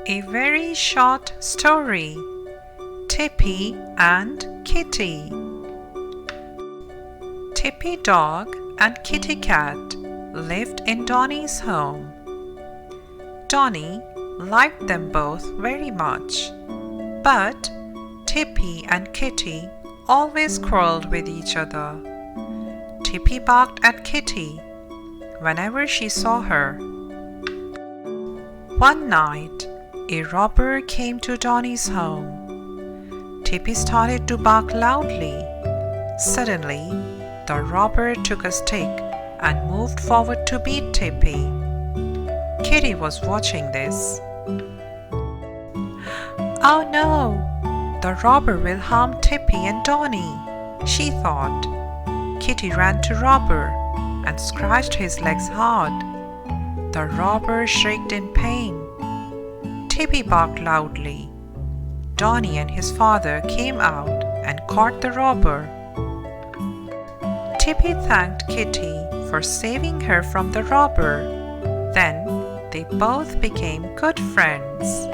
A very short story. Tippy and Kitty. Tippy dog and Kitty cat lived in Donny's home. Donny liked them both very much, but Tippy and Kitty always quarreled with each other. Tippy barked at Kitty whenever she saw her. One night, a robber came to Donny's home. Tippy started to bark loudly. Suddenly, the robber took a stick and moved forward to beat Tippy. Kitty was watching this. "Oh no! The robber will harm Tippy and Donny," she thought. Kitty ran to robber and scratched his legs hard. The robber shrieked in pain. Tippy barked loudly. Donny and his father came out and caught the robber. Tippy thanked Kitty for saving her from the robber. Then they both became good friends.